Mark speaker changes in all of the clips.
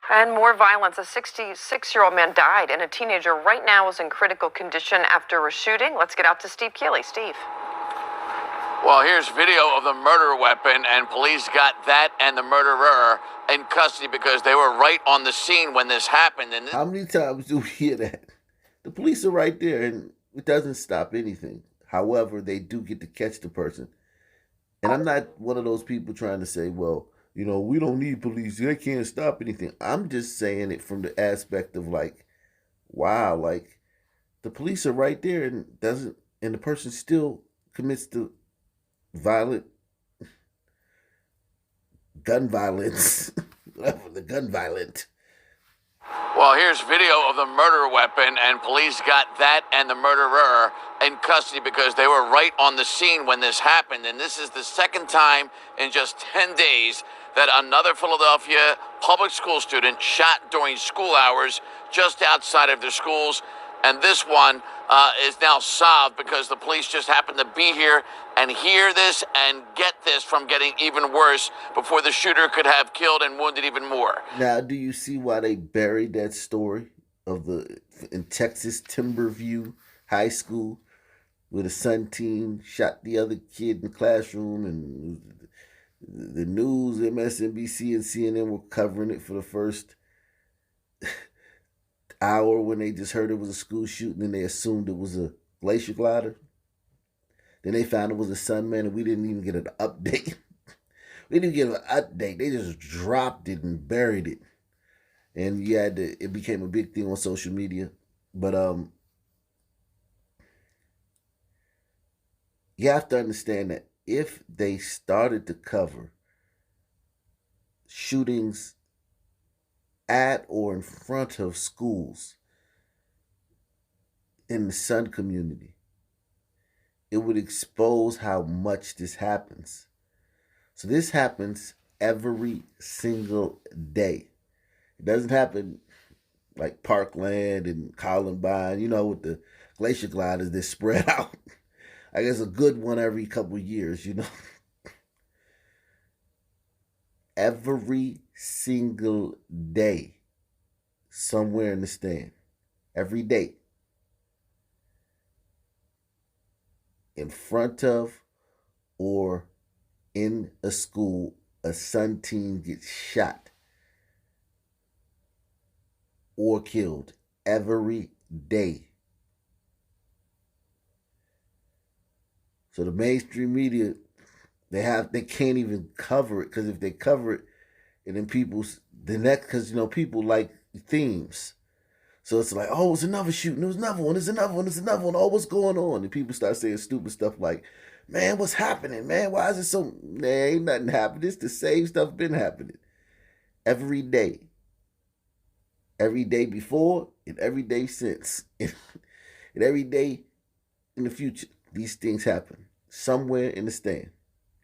Speaker 1: And more violence. A 66-year-old man died, and a teenager right now is in critical condition after a shooting. Let's get out to Steve Keeley. Steve.
Speaker 2: Well, here's video of the murder weapon, and police got that and the murderer in custody because they were right on the scene when this happened. And
Speaker 3: how many times do we hear that? The police are right there, and it doesn't stop anything. However, they do get to catch the person. And I'm not one of those people trying to say, well, you know, we don't need police. They can't stop anything. I'm just saying it from the aspect of like, wow, like the police are right there and the person still commits to gun violence, the gun violent.
Speaker 2: Well, here's video of the murder weapon, and police got that and the murderer in custody because they were right on the scene when this happened. And this is the second time in just 10 days that another Philadelphia public school student shot during school hours just outside of their schools. And this one is now solved because the police just happened to be here and hear this and get this from getting even worse before the shooter could have killed and wounded even more.
Speaker 3: Now, do you see why they buried that story in Texas, Timberview High School, where the Sun team shot the other kid in the classroom, and the news, MSNBC and CNN were covering it for the first hour when they just heard it was a school shooting and they assumed it was a glacier glider. Then they found it was a Sunman, and we didn't even get an update. We didn't get an update. They just dropped it and buried it. And it became a big thing on social media. But you have to understand that if they started to cover shootings at or in front of schools in the Sun community, it would expose how much this happens. So this happens every single day. It doesn't happen like Parkland and Columbine, you know, with the glacier gliders that spread out. I guess a good one every couple of years, you know. Every single day, somewhere in the stand. Every day. In front of or in a school, a Sun team gets shot or killed every day. So the mainstream media, they can't even cover it, because if they cover it, and then because people like themes. So it's like, oh, it's another shooting, there's another one, there's another one, there's another one, oh, what's going on? And people start saying stupid stuff like, man, what's happening, man? Why is it so, there ain't nothing happening. It's the same stuff been happening. Every day. Every day before and every day since. And every day in the future, these things happen. Somewhere in the stand.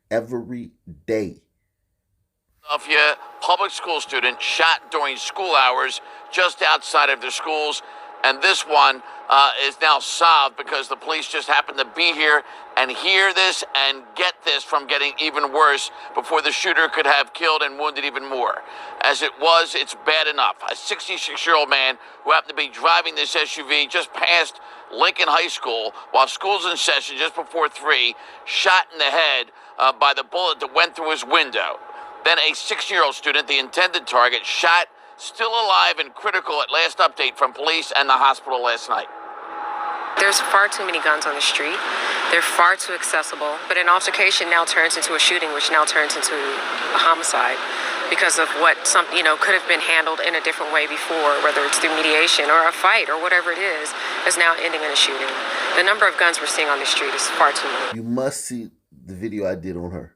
Speaker 3: Every day.
Speaker 2: Philadelphia public school student shot during school hours just outside of their schools. And this one is now solved because the police just happened to be here and hear this and get this from getting even worse before the shooter could have killed and wounded even more. As it was, it's bad enough. A 66-year-old man who happened to be driving this SUV just past Lincoln High School while school's in session just before 3, shot in the head by the bullet that went through his window. Then a 6-year-old student, the intended target, shot, still alive and critical at last update from police and the hospital last night.
Speaker 1: There's far too many guns on the street. They're far too accessible. But an altercation now turns into a shooting, which now turns into a homicide because of what could have been handled in a different way before, whether it's through mediation or a fight or whatever it is now ending in a shooting. The number of guns we're seeing on the street is far too many.
Speaker 3: You must see the video I did on her.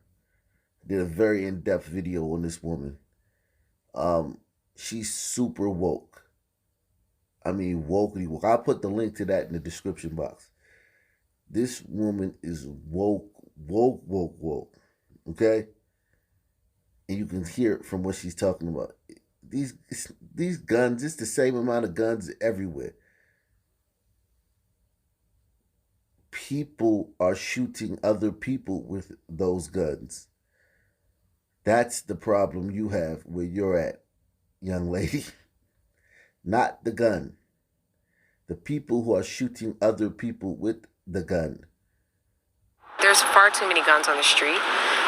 Speaker 3: I did a very in-depth video on this woman. She's super woke. I mean, wokely woke. I'll put the link to that in the description box. This woman is woke. Okay? And you can hear it from what she's talking about. These guns, it's the same amount of guns everywhere. People are shooting other people with those guns. That's the problem you have where you're at. young lady. Not the gun. The people who are shooting other people with the gun.
Speaker 1: There's far too many guns on the street.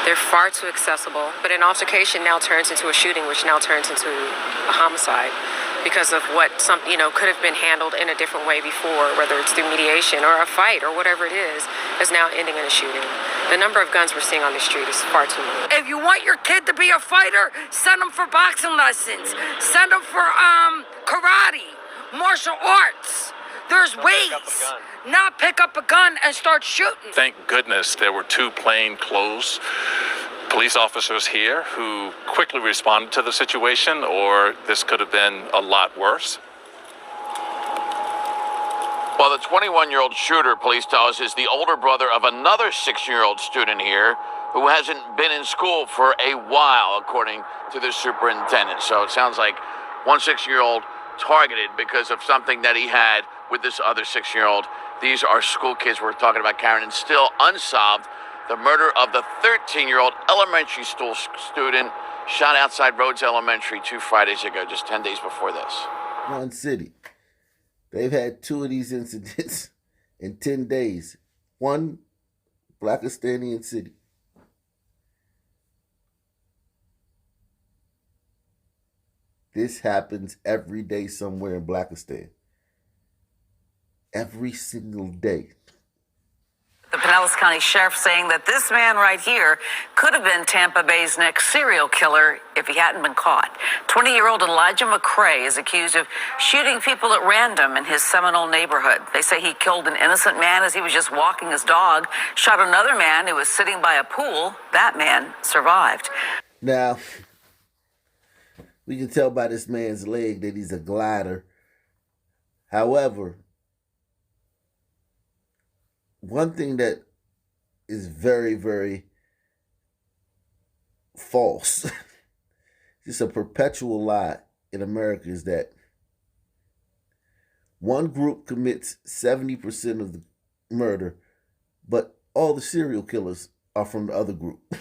Speaker 1: They're far too accessible. But an altercation now turns into a shooting, which now turns into a homicide because of what could have been handled in a different way before, whether it's through mediation or a fight or whatever it is now ending in a shooting. The number of guns we're seeing on the street is far too many.
Speaker 4: If you want your kid to be a fighter, send them for boxing lessons. Send them for karate, martial arts. There's ways. Not pick up a gun and start shooting.
Speaker 5: Thank goodness there were two plainclothes police officers here who quickly responded to the situation, or this could have been a lot worse.
Speaker 2: Well, the 21-year-old shooter, police tell us, is the older brother of another 6-year-old student here who hasn't been in school for a while, according to the superintendent. So it sounds like one 6-year-old targeted because of something that he had with this other 6-year-old. These are school kids we're talking about, Karen, and still unsolved. The murder of the 13-year-old elementary school student shot outside Rhodes Elementary 2 Fridays ago, just 10 days before this.
Speaker 3: One city. They've had 2 of these incidents in 10 days. One Blackistanian city. This happens every day somewhere in Blackistan. Every single day.
Speaker 6: The Pinellas County Sheriff saying that this man right here could have been Tampa Bay's next serial killer if he hadn't been caught. 20-year-old Elijah McCrae is accused of shooting people at random in his Seminole neighborhood. They say he killed an innocent man as he was just walking his dog, shot another man who was sitting by a pool. That man survived.
Speaker 3: Now, we can tell by this man's leg that he's a glider. However, one thing that is very, very false, just a perpetual lie in America, is that one group commits 70% of the murder, but all the serial killers are from the other group.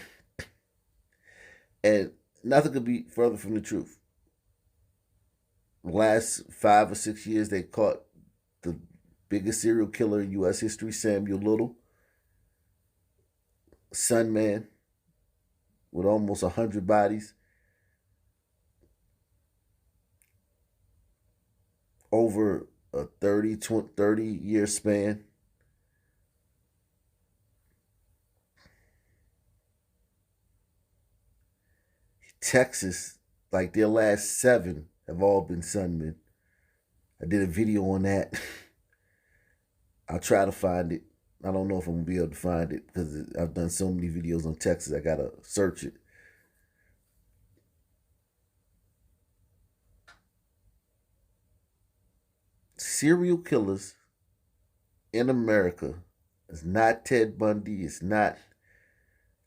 Speaker 3: And nothing could be further from the truth. The last 5 or 6 years, they caught the biggest serial killer in U.S. history, Samuel Little. Sunman, with almost 100 bodies. Over a 30-year span. Texas, like their last 7 have all been Sunmen. I did a video on that. I'll try to find it. I don't know if I'm going to be able to find it because I've done so many videos on Texas. I got to search it. Serial killers in America is not Ted Bundy. It's not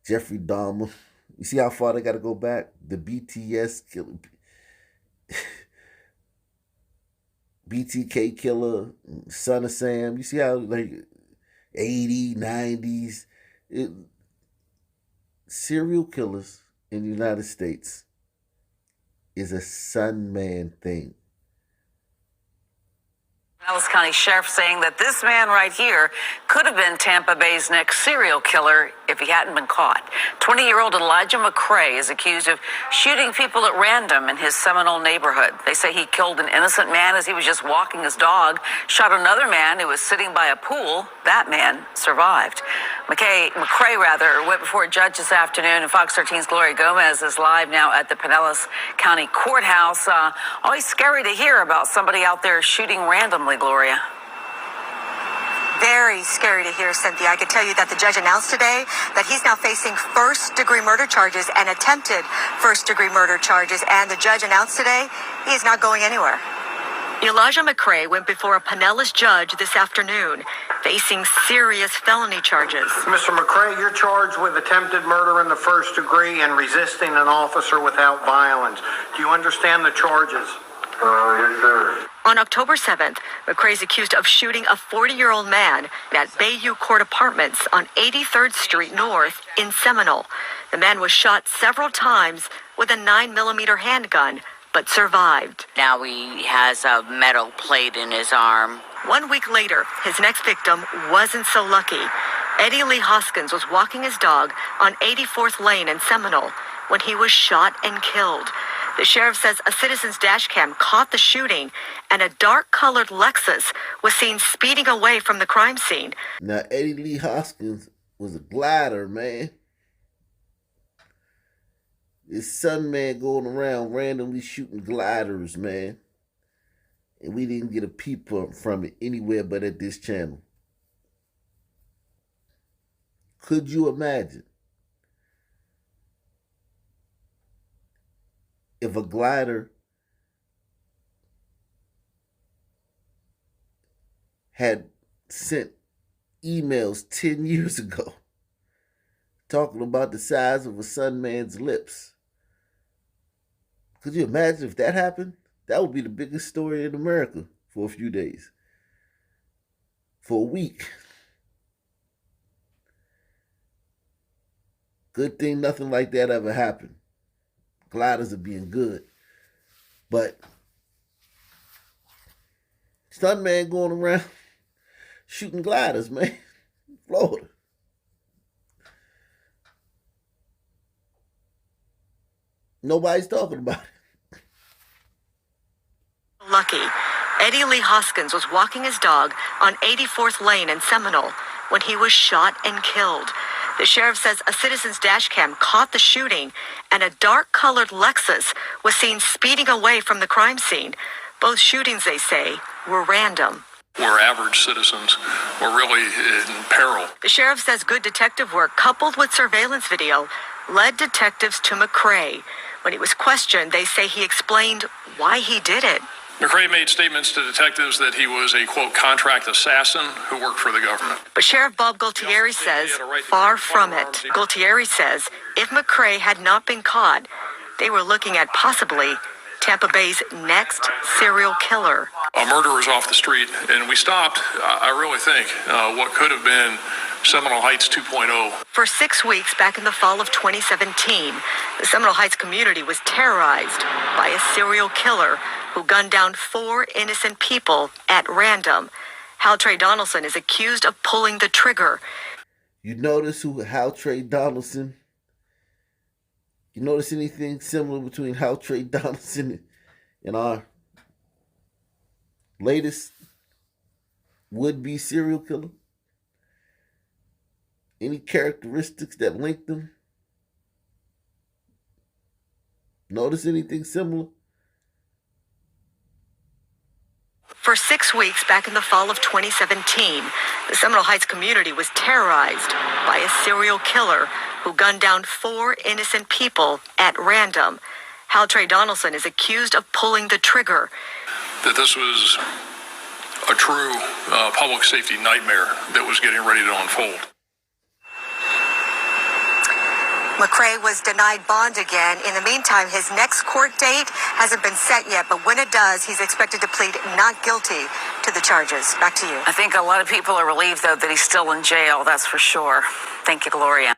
Speaker 3: Jeffrey Dahmer. You see how far they got to go back? The BTS killer. BTK killer, Son of Sam. You see how, like, 80s, 90s. Serial killers in the United States is a Sunman thing.
Speaker 6: Pinellas County Sheriff saying that this man right here could have been Tampa Bay's next serial killer if he hadn't been caught. 20-year-old Elijah McCrae is accused of shooting people at random in his Seminole neighborhood. They say he killed an innocent man as he was just walking his dog, shot another man who was sitting by a pool. That man survived. McCrae went before a judge this afternoon, and Fox 13's Gloria Gomez is live now at the Pinellas County Courthouse. Always scary to hear about somebody out there shooting randomly, Gloria.
Speaker 7: Very scary to hear, Cynthia. I can tell you that the judge announced today that he's now facing first-degree murder charges and attempted first-degree murder charges. And the judge announced today he is not going anywhere.
Speaker 8: Elijah McCrae went before a Pinellas judge this afternoon, facing serious felony charges.
Speaker 9: Mr. McCrae, you're charged with attempted murder in the first degree and resisting an officer without violence. Do you understand the charges?
Speaker 7: Yes, sir.
Speaker 8: On October 7th, McCrae is accused of shooting a 40-year-old man at Bayou Court Apartments on 83rd Street North in Seminole. The man was shot several times with a 9mm handgun but survived.
Speaker 10: Now he has a metal plate in his arm.
Speaker 8: 1 week later, his next victim wasn't so lucky. Eddie Lee Hoskins was walking his dog on 84th Lane in Seminole when he was shot and killed. The sheriff says a citizen's dash cam caught the shooting, and a dark-colored Lexus was seen speeding away from the crime scene.
Speaker 3: Now, Eddie Lee Hoskins was a glider, man. This son man going around randomly shooting gliders, man. And we didn't get a peep from it anywhere but at this channel. Could you imagine if a glider had sent emails 10 years ago talking about the size of a son man's lips? Could you imagine if that happened? That would be the biggest story in America for a few days. For a week. Good thing nothing like that ever happened. Gliders are being good. But stunt man going around shooting gliders, man. Florida. Nobody's talking about it.
Speaker 8: Lucky. Eddie Lee Hoskins was walking his dog on 84th Lane in Seminole when he was shot and killed. The sheriff says a citizen's dash cam caught the shooting, and a dark-colored Lexus was seen speeding away from the crime scene. Both shootings, they say, were random.
Speaker 11: Where average citizens were really in peril.
Speaker 8: The sheriff says good detective work coupled with surveillance video led detectives to McCrae. When he was questioned, they say he explained why he did it.
Speaker 11: McCrae made statements to detectives that he was a, quote, contract assassin who worked for the government.
Speaker 8: But Sheriff Bob Gualtieri says far from it. Gualtieri says if McCrae had not been caught, they were looking at possibly Tampa Bay's next serial killer.
Speaker 11: A murderer's off the street, and we stopped, I really think, what could have been Seminole Heights 2.0.
Speaker 8: For 6 weeks back in the fall of 2017, the Seminole Heights community was terrorized by a serial killer who gunned down 4 innocent people at random. Hal Trey Donaldson is accused of pulling the trigger.
Speaker 3: You notice who Hal Trey Donaldson? You notice anything similar between Hal Trey Donaldson and our latest would-be serial killer? Any characteristics that link them? Notice anything similar?
Speaker 8: For 6 weeks back in the fall of 2017, the Seminole Heights community was terrorized by a serial killer who gunned down 4 innocent people at random. Hal Trey Donaldson is accused of pulling the trigger.
Speaker 11: That this was a true public safety nightmare that was getting ready to unfold.
Speaker 7: McCrae was denied bond again. In the meantime, his next court date hasn't been set yet, but when it does, he's expected to plead not guilty to the charges. Back to you.
Speaker 6: I think a lot of people are relieved, though, that he's still in jail. That's for sure. Thank you, Gloria.